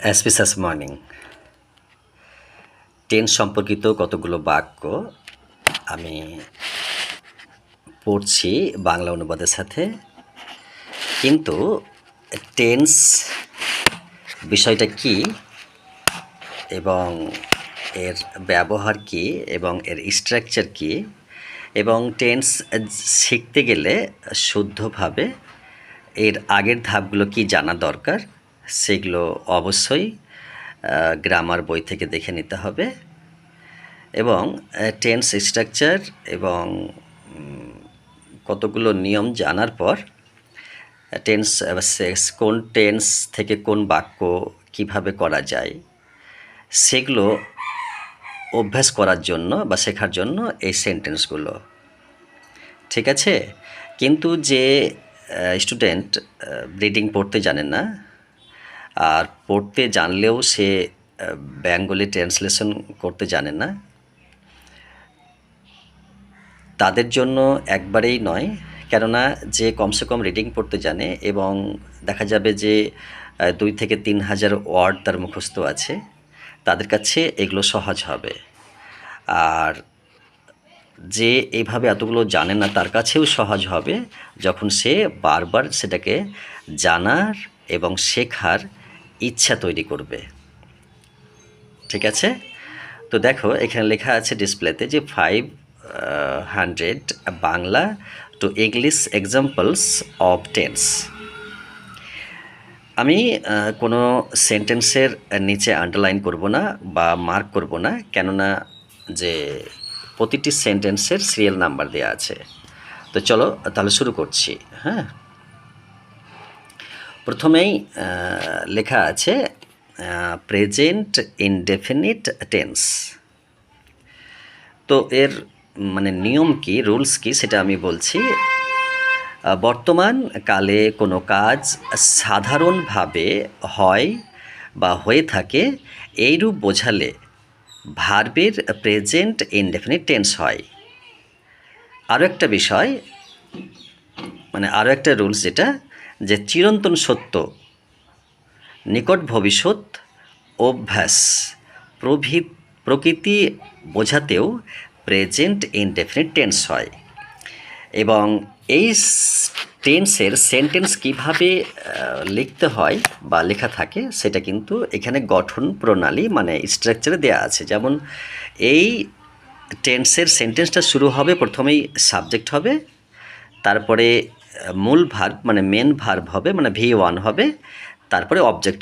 অ্যাসপিসাস morning. Tense সম্পর্কিত কতগুলো বাক্য আমি পড়ছি বাংলা অনুবাদের সাথে, কিন্তু টেন্স বিষয়টা কি এবং এর ব্যবহার কি এবং এর স্ট্রাকচার কি এবং টেন্স শিখতে গেলে শুদ্ধভাবে এর আগের ধাপগুলো কি জানা দরকার, সেগুলো অবশ্যই গ্রামার বই থেকে দেখে নিতে হবে। এবং টেন্স স্ট্রাকচার এবং কতগুলো নিয়ম জানার পর টেন্স কোন টেন্স থেকে কোন বাক্য কিভাবে করা যায় সেগুলো অভ্যাস করার জন্য বা শেখার জন্য এই সেন্টেন্সগুলো, ঠিক আছে। কিন্তু যে স্টুডেন্ট রিডিং পড়তে জানে না, আর পড়তে জানলেও সে বেঙ্গলি ট্রান্সলেশন করতে জানে না, তাদের জন্য একবারেই নয়। কেননা যে কমসে কম রিডিং পড়তে জানে এবং দেখা যাবে যে 2 থেকে 3 হাজার ওয়ার্ড তার মুখস্থ আছে, তাদের কাছে এগুলো সহজ হবে। আর যে এইভাবে এতগুলো জানে না, তার কাছেও সহজ হবে যখন সে বারবার সেটাকে জানার এবং শেখার ইচ্ছা তৈরি করবে, ঠিক আছে। তো দেখো, এখানে লেখা আছে ডিসপ্লেতে যে 500 Bangla to English examples of tense. আমি কোনো সেন্টেন্সের নিচে আন্ডারলাইন করব না বা মার্ক করব না, কেননা যে প্রতিটি সেন্টেন্সের সিরিয়াল নাম্বার দেওয়া আছে। তো চলো তাহলে শুরু করছি। হ্যাঁ, প্রথমেই লেখা আছে প্রেজেন্ট ইনডেফিনিট টেন্স। তো এর মানে নিয়ম কি, রুলস কি, সেটা আমি বলছি। বর্তমান কালে কোনো কাজ সাধারণভাবে হয় বা হয়ে থাকে, এইরূপ বোঝালে ভার্বের প্রেজেন্ট ইনডেফিনিট টেন্স হয়। আরও একটা বিষয়, মানে আরও একটা রুলস, যেটা যে চিরন্তন সত্য, নিকট ভবিষ্যৎ, অভ্যাস প্রকৃতি বোঝাতেও প্রেজেন্ট ইনডেফিনিট টেন্স হয়। এবং এই টেন্সের সেন্টেন্স কিভাবে লিখতে হয় বা লেখা থাকে সেটা কিন্তু এখানে গঠন প্রণালী মানে স্ট্রাকচারে দেওয়া আছে। যেমন এই টেন্সের সেন্টেন্সটা শুরু হবে, প্রথমেই সাবজেক্ট হবে, তারপরে মূল ভার্ব মানে মেন ভার্ব হবে, মানে V1 হবে, তারপরে অবজেক্ট